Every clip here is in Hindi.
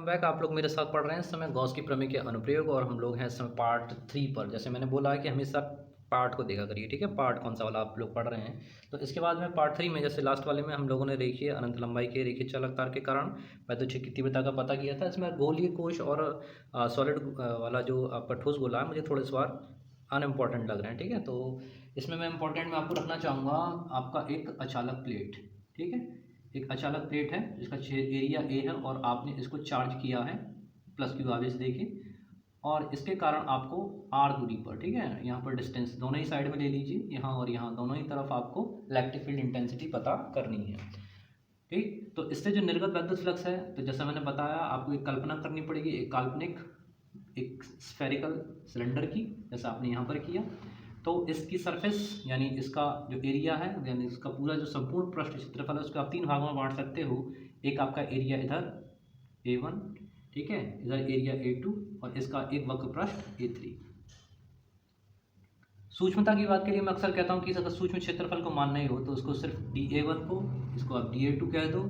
बैक। आप लोग मेरे साथ पढ़ रहे हैं इस समय गॉस की प्रमेय के अनुप्रयोग और हम लोग हैं इस समय पार्ट 3 पर। जैसे मैंने बोला है कि हमेशा पार्ट को देखा करिए, ठीक है। पार्ट कौन सा वाला आप लोग पढ़ रहे हैं, तो इसके बाद में पार्ट 3 में जैसे लास्ट वाले में हम लोगों ने रेखीय अनंत लंबाई के रेखीय चालक तार के कारण वैद्युत की तीव्रता का पता किया था। इसमें गोलीय कोश और सॉलिड वाला जो आपका ठोस गोला है मुझे थोड़े से बार अनइम्पॉर्टेंट लग रहे हैं, ठीक है। तो इसमें मैं इंपॉर्टेंट में आपको रखना चाहूँगा आपका एक अचालक प्लेट, ठीक है। एक अचालक प्लेट है जिसका एरिया ए है और आपने इसको चार्ज किया है प्लस क्यू आवेश देके, और इसके कारण आपको आर दूरी पर, ठीक है, यहाँ पर डिस्टेंस दोनों ही साइड में ले लीजिए, यहाँ और यहाँ दोनों ही तरफ आपको इलेक्ट्रिक फील्ड इंटेंसिटी पता करनी है, ठीक। तो इससे जो निर्गत वैद्युत फ्लक्स है, तो जैसा मैंने बताया आपको एक कल्पना करनी पड़ेगी, एक काल्पनिक एक स्फेरिकल सिलेंडर की, जैसा आपने यहाँ पर किया। तो इसकी सरफेस यानी इसका जो एरिया है यानी इसका पूरा जो संपूर्ण पृष्ठ क्षेत्रफल है उसको आप 3 भागों में बांट सकते हो। एक आपका एरिया इधर A1, ठीक है, इधर एरिया A2 और इसका एक वक्र पृष्ठ A3। सूक्ष्मता की बात के लिए मैं अक्सर कहता हूँ कि अगर सूक्ष्म क्षेत्रफल को मानना ही हो तो उसको सिर्फ DA1 को, इसको आप DA2 कह दो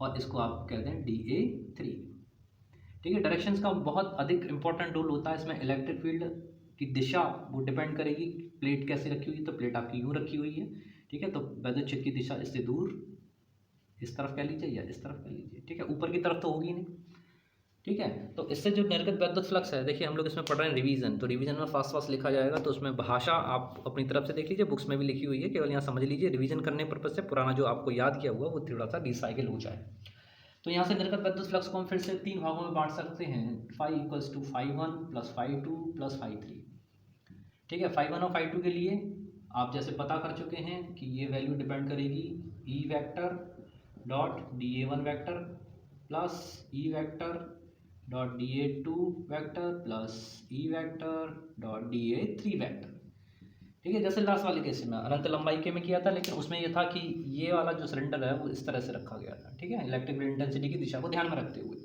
और इसको आप कह दें DA3, ठीक है। डायरेक्शंस का बहुत अधिक इंपॉर्टेंट रोल होता है इसमें। इलेक्ट्रिक फील्ड की दिशा वो डिपेंड करेगी प्लेट कैसे रखी हुई है, तो प्लेट आपकी यूँ रखी हुई है, ठीक है। तो वैद्युत क्षेत्र की दिशा इससे दूर इस तरफ कह लीजिए या इस तरफ कह लीजिए, ठीक है, ऊपर की तरफ तो होगी नहीं, ठीक है। तो इससे जो निर्गत वैद्युत फ्लक्स है, देखिए हम लोग इसमें पढ़ रहे हैं रिवीजन, तो रिवीजन में फास्ट फास्ट लिखा जाएगा, तो उसमें भाषा आप अपनी तरफ से देख लीजिए, बुक्स में भी लिखी हुई है, केवल यहाँ समझ लीजिए रिवीजन करने पर्पज से पुराना जो आपको याद किया हुआ वो थोड़ा सा रिसाइकिल हो जाए। तो यहाँ से निर्गत वैद्युत फ्लक्स को हम फिर से 3 भागों में बांट सकते हैं, phi equals to φ1 plus φ2 plus φ3, ठीक है। φ1 और φ2 के लिए आप जैसे पता कर चुके हैं कि ये वैल्यू डिपेंड करेगी E vector dot DA1 vector plus E vector dot DA2 vector plus E vector dot DA3 vector, ठीक है। जैसे लास्ट वाले केस में अनंत लंबाई के में किया था, लेकिन उसमें यह था कि ये वाला जो सिलेंडर है वो इस तरह से रखा गया था, ठीक है, इलेक्ट्रिक फील्ड इंटेंसिटी की दिशा को ध्यान में रखते हुए।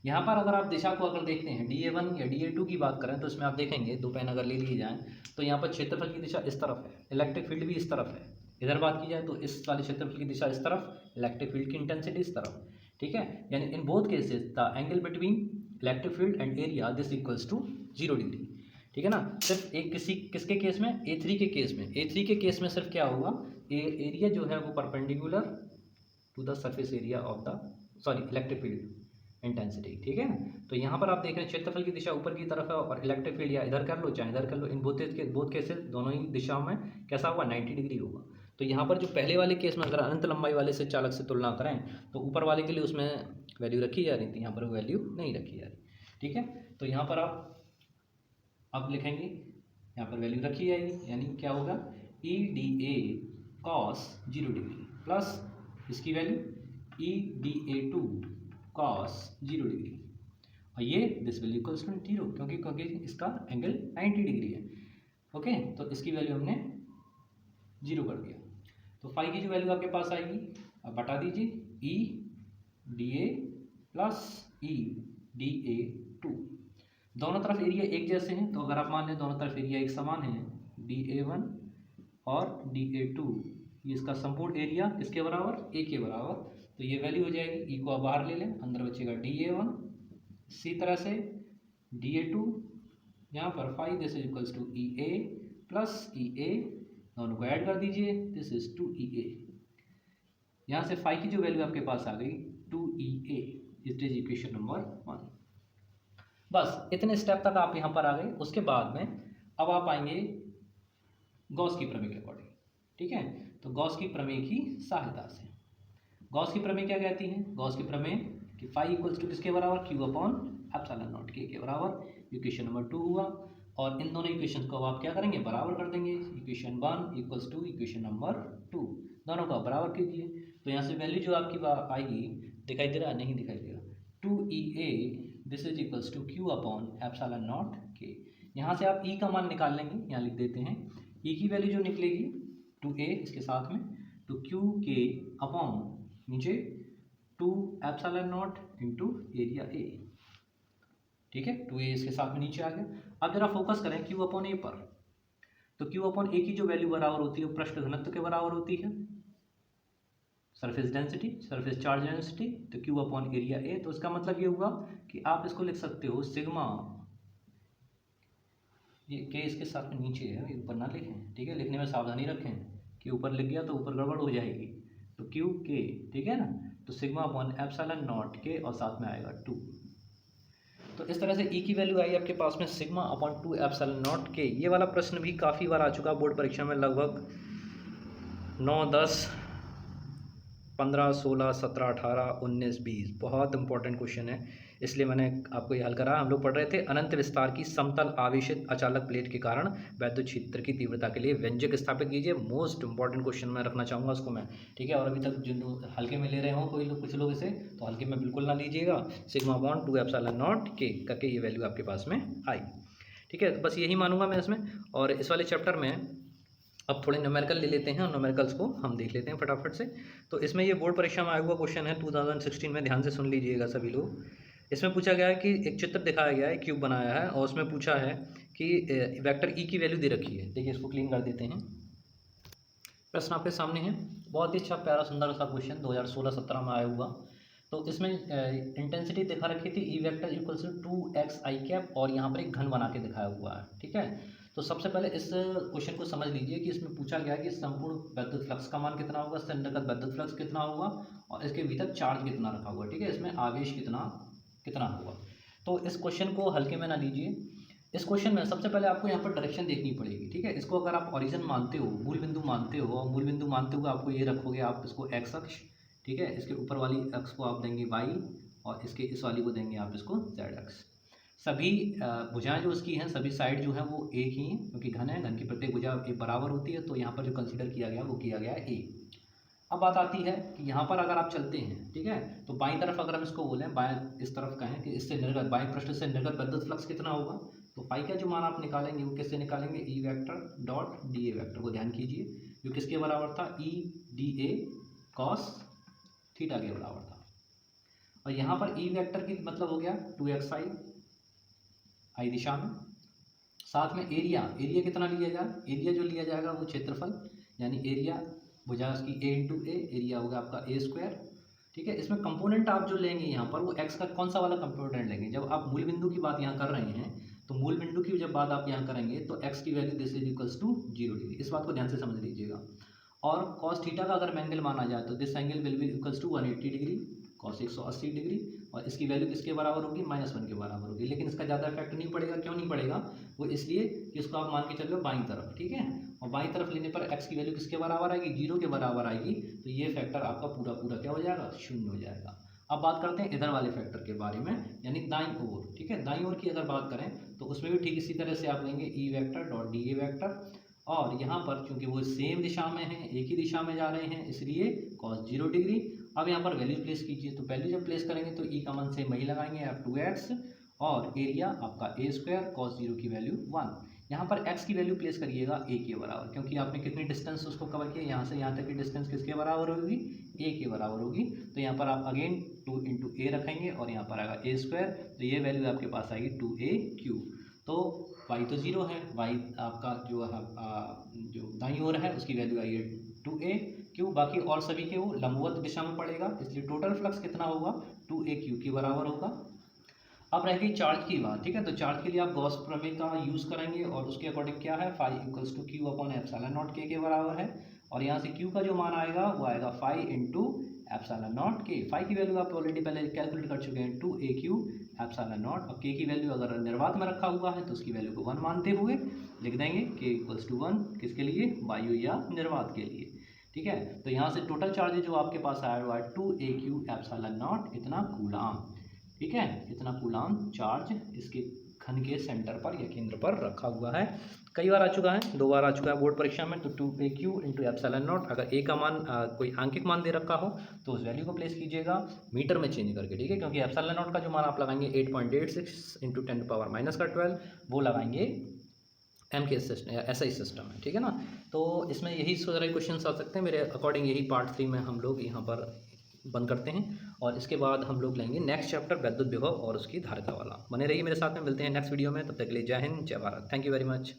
यहाँ पर अगर आप दिशा को अगर देखते हैं DA1 या DA2 की बात करें तो इसमें आप देखेंगे 2 पेन अगर ले लिए जाएँ तो यहाँ पर क्षेत्रफल की दिशा इस तरफ है, इलेक्ट्रिक फील्ड भी इस तरफ है। इधर बात की जाए तो इस वाले क्षेत्रफल की दिशा इस तरफ, इलेक्ट्रिक फील्ड की इंटेंसिटी इस तरफ, ठीक है। यानी in both cases the angle between electric field and area this equals to 0 degree, ठीक है ना। सिर्फ एक किसके केस में, A3 के केस में, A3 के केस में सिर्फ क्या होगा, एरिया जो है वो perpendicular to the surface area of the electric field intensity, ठीक है। तो यहाँ पर आप देख रहे हैं क्षेत्रफल की दिशा ऊपर की तरफ है और इलेक्ट्रिक फील्ड या इधर कर लो चाहे इधर कर लो, इन बोथ केसेस दोनों ही दिशाओं में कैसा होगा, 90 डिग्री होगा। तो यहाँ पर जो पहले वाले केस में अगर अनंत लंबाई वाले से चालक से तुलना करें तो ऊपर वाले के लिए उसमें वैल्यू रखी जा रही थी, यहाँ पर वैल्यू नहीं रखी जा रही, ठीक है। तो यहाँ पर आप अब लिखेंगे, यहाँ पर वैल्यू रखी जाएगी, यानी क्या होगा EDA cos 0 डिग्री प्लस इसकी वैल्यू EDA2 cos 0 डिग्री, और ये दिस वैल्यू इक्वल्स टू 0 क्योंकि इसका एंगल 90 डिग्री है, ओके। तो इसकी वैल्यू हमने 0 कर दिया। तो फाई की जो वैल्यू आपके पास आएगी अब बता दीजिए EDA प्लस EDA2, दोनों तरफ एरिया एक जैसे हैं, तो अगर आप मान लें दोनों तरफ एरिया एक समान है, DA1 और DA2, ये इसका संपूर्ण एरिया किसके बराबर, A के बराबर, तो ये वैल्यू हो जाएगी, E को आप बाहर ले लें, अंदर बचेगा DA1, इसी तरह से DA2, यहाँ पर phi this is equals to EA plus EA, दोनों को ऐड कर दीजिए, दिस इज 2EA। यहाँ से फाई की जो वैल्यू आपके पास आ गई 2EA, it is equation number 1। बस इतने स्टेप तक आप यहाँ पर आ गए। उसके बाद में अब आप आएंगे गॉस की प्रमेय के अकॉर्डिंग, ठीक है। तो गॉस की प्रमेय की सहायता से, गॉस की प्रमेय क्या कहती है, गॉस की प्रमेय कि फाई इक्वल्स टू किसके बराबर, Q upon epsilon naught K के बराबर। इक्वेशन नंबर 2 हुआ, और इन दोनों इक्वेशन को आप क्या करेंगे, बराबर कर देंगे। Equation 1 equals to equation number 2, दोनों को बराबर कीजिए। तो यहाँ से वैल्यू जो आपकी आएगी, दिखाई दे रहा है, नहीं दिखाई दे रहा, 2EA this is equals to Q upon epsilon naught K। यहाँ से आप E का मान निकाल लेंगे, यहाँ लिख देते हैं, E की वैल्यू जो निकलेगी 2A इसके साथ में, तो QK अपॉन नीचे 2 epsilon not into area A, ठीक है। 2A इसके साथ में नीचे आ गया। अब जरा फोकस करें Q अपॉन A पर, तो Q अपॉन A की जो वैल्यू बराबर होती है वो पृष्ठ घनत्व के बराबर होती है, surface density, surface charge density, तो क्यू अपॉन एरिया ए। तो इसका मतलब ये हुआ कि आप इसको लिख सकते हो सिग्मा, ये के इसके साथ में नीचे है, ऊपर ना लिखें, ठीक है, लिखने में सावधानी रखें कि ऊपर लिख गया तो ऊपर गड़बड़ हो जाएगी। तो क्यू के, ठीक है ना, तो सिग्मा अपॉन एप्सिलॉन नॉट के और साथ में आएगा 2। तो इस तरह से ई की वैल्यू आई आपके पास में सिग्मा अपॉन 2 एप्सिलॉन नॉट के। ये वाला प्रश्न भी काफ़ी बार आ चुका बोर्ड परीक्षा में, लगभग 9, 10, 15, 16, 17, 18, 19, 20 बहुत इंपॉर्टेंट क्वेश्चन है, इसलिए मैंने आपको ये हल करा। हम लोग पढ़ रहे थे अनंत विस्तार की समतल आवेशित अचालक प्लेट के कारण वैद्युत क्षेत्र की तीव्रता के लिए व्यंजक स्थापित कीजिए। मोस्ट इंपॉर्टेंट क्वेश्चन मैं रखना चाहूँगा उसको मैं, ठीक है। और अभी तक जो हल्के में ले रहे हो कोई लोग, कुछ लोग इसे, तो हल्के में बिल्कुल ना लीजिएगा। सिग्मा अपॉन 2 एप्सिलॉन नॉट के करके ये वैल्यू आपके पास में आई, ठीक है। बस यही मानूंगा मैं इसमें। और इस वाले चैप्टर में अब थोड़े न्यूमेरिकल ले लेते हैं और न्यूमेरिकल्स को हम देख लेते हैं फटाफट से। तो इसमें ये बोर्ड परीक्षा में आया हुआ क्वेश्चन है 2016 में, ध्यान से सुन लीजिएगा सभी लोग। इसमें पूछा गया है कि एक चित्र दिखाया गया है, क्यूब बनाया है, और उसमें पूछा है कि वेक्टर ई की वैल्यू दे रखी है। देखिए इसको क्लीन कर देते हैं। प्रश्न आपके सामने है, बहुत ही अच्छा प्यारा सुंदर सा क्वेश्चन 2016-17 में आया हुआ। तो इसमें इंटेंसिटी दिखा रखी थी E vector equals to 2x i cap, और यहाँ पर एक घन बना के दिखाया हुआ है, ठीक है। तो सबसे पहले इस क्वेश्चन को समझ लीजिए कि इसमें पूछा गया है कि संपूर्ण वैद्युत फ्लक्स का मान कितना होगा, इससे अंतर्गत वैद्युत फ्लक्स कितना होगा, और इसके भीतर चार्ज कितना रखा हुआ है, ठीक है, इसमें आवेश कितना होगा। तो इस क्वेश्चन को हल्के में ना लीजिए। इस क्वेश्चन में सबसे पहले आपको यहाँ पर डायरेक्शन देखनी पड़ेगी, ठीक है। इसको अगर आप ओरिजिन मानते हो, मूल बिंदु मानते हो, और मूल बिंदु मानते हुए आपको ये रखोगे आप इसको एक्स अक्ष, ठीक है, इसके ऊपर वाली अक्ष को आप देंगे वाई, और इसके इस वाली को देंगे आप इसको जेड अक्ष। सभी भुजाएं जो उसकी हैं, सभी साइड जो हैं वो एक ही हैं, क्योंकि घन है, घन की प्रत्येक भुजा एक बराबर होती है। तो यहाँ पर जो कंसीडर किया गया वो किया गया है ए। अब बात आती है कि यहाँ पर अगर आप चलते हैं, ठीक है, तो बाईं तरफ अगर हम इसको बोलें, बाएं इस तरफ कहें कि इससे निर्गत, बाएं पृष्ठ से निर्गत वैद्युत फ्लक्स कितना होगा, तो पाई का जो मान आप निकालेंगे वो किससे निकालेंगे, E vector dot D A vector को ध्यान कीजिए, जो किसके बराबर था, E D A cos theta के बराबर था। और यहाँ पर ई वेक्टर की मतलब हो गया 2x आई दिशा में, साथ में एरिया कितना लिया जाए, एरिया जो लिया जाएगा वो क्षेत्रफल, यानी एरिया भुजा उसकी a इंटू ए, एरिया होगा आपका a स्क्वायर, ठीक है। इसमें कंपोनेंट आप जो लेंगे यहाँ पर वो x का कौन सा वाला कंपोनेंट लेंगे, जब आप मूल बिंदु की बात यहाँ कर रहे हैं, तो मूल बिंदु की जब बात आप यहाँ करेंगे तो x की value this is equals to 0 degree, इस बात को ध्यान से समझ लीजिएगा। और कॉस थीटा का अगर एंगल माना जाए तो this angle will be equals to 180 degree, cos 180 degree, और इसकी वैल्यू किसके बराबर होगी, -1 के बराबर होगी। लेकिन इसका ज़्यादा इफेक्ट नहीं पड़ेगा, क्यों नहीं पड़ेगा, वो इसलिए कि इसको आप मान के चल रहे हो बाईं तरफ, ठीक है, और बाईं तरफ लेने पर x की वैल्यू किसके बराबर आएगी, 0 के बराबर आएगी। तो ये फैक्टर आपका पूरा पूरा क्या हो जाएगा, 0 हो जाएगा। अब बात करते हैं इधर वाले फैक्टर के बारे में, यानी दाईं ओर, ठीक है। दाईं ओर की अगर बात करें तो उसमें भी ठीक इसी तरह से आप लेंगे E vector dot D A vector, और यहाँ पर चूंकि वो सेम दिशा में है, एक ही दिशा में जा रहे हैं, इसलिए cos 0 डिग्री। अब यहाँ पर वैल्यू प्लेस कीजिए, तो वैल्यू जब प्लेस करेंगे तो ई का मान सेम वही लगाएंगे आप 2x, और एरिया आपका a स्क्वायर, cos 0 की वैल्यू 1। यहाँ पर x की वैल्यू प्लेस करिएगा a के बराबर, क्योंकि आपने कितनी डिस्टेंस उसको कवर किया, यहाँ से यहाँ तक की डिस्टेंस किसके बराबर होगी, a के बराबर होगी। तो यहाँ पर आप अगेन 2 इंटू ए रखेंगे, और यहाँ पर आएगा a स्क्वायर, तो ये वैल्यू आपके पास आएगी 2a³। तो y तो 0 है, y आपका जो दाईं ओर है उसकी वैल्यू आई है 2a³, बाकी और सभी के वो लंबवत दिशा में पड़ेगा, इसलिए टोटल फ्लक्स कितना होगा, 2a³ के बराबर होगा। अब रह गई चार्ज की बात, ठीक है। तो चार्ज के लिए आप गॉस प्रमेय का यूज़ करेंगे, और उसके अकॉर्डिंग क्या है, phi equals to Q upon epsilon naught के बराबर है, और यहाँ से क्यू का जो मान आएगा वो आएगा फाई इंटू एप्सिलॉन नॉट के। फाई की वैल्यू आप ऑलरेडी पहले कैलकुलेट कर चुके हैं, 2a³ एप्सिलॉन नॉट। अब के की वैल्यू अगर निर्वात में रखा हुआ है तो उसकी वैल्यू को 1 मानते हुए लिख देंगे k इक्वल्स टू 1, किसके लिए, वायु या निर्वात के लिए, ठीक है। तो यहाँ से टोटल चार्ज जो आपके पास आया हुआ है 2a³ एप्सिलॉन नॉट, इतना कूलाम, ठीक है, इतना कूलाम चार्ज इसके घन के सेंटर पर या केंद्र पर रखा हुआ है। कई बार आ चुका है, 2 बार आ चुका है बोर्ड परीक्षा में। तो 2a³ इंटू एप्सिलॉन नॉट, अगर a का मान कोई आंकिक मान दे रखा हो तो उस वैल्यू को प्लेस कीजिएगा मीटर में चेंज करके, ठीक है, क्योंकि एप्सिलॉन नॉट का जो मान आप लगाएंगे 8.86 इंटू 10⁻⁻12 वो लगाएंगे एम के सिस्टम या एसआई सिस्टम है, ठीक है ना। तो इसमें यही सारे क्वेश्चन आ सकते हैं मेरे अकॉर्डिंग। यही पार्ट 3 में हम लोग यहाँ पर बंद करते हैं, और इसके बाद हम लोग लेंगे नेक्स्ट चैप्टर वैद्युत विभव और उसकी धारिता वाला। बने रहिए मेरे साथ में, मिलते हैं नेक्स्ट वीडियो में, तब तक के लिए जय हिंद, जय Bharat, thank you very much.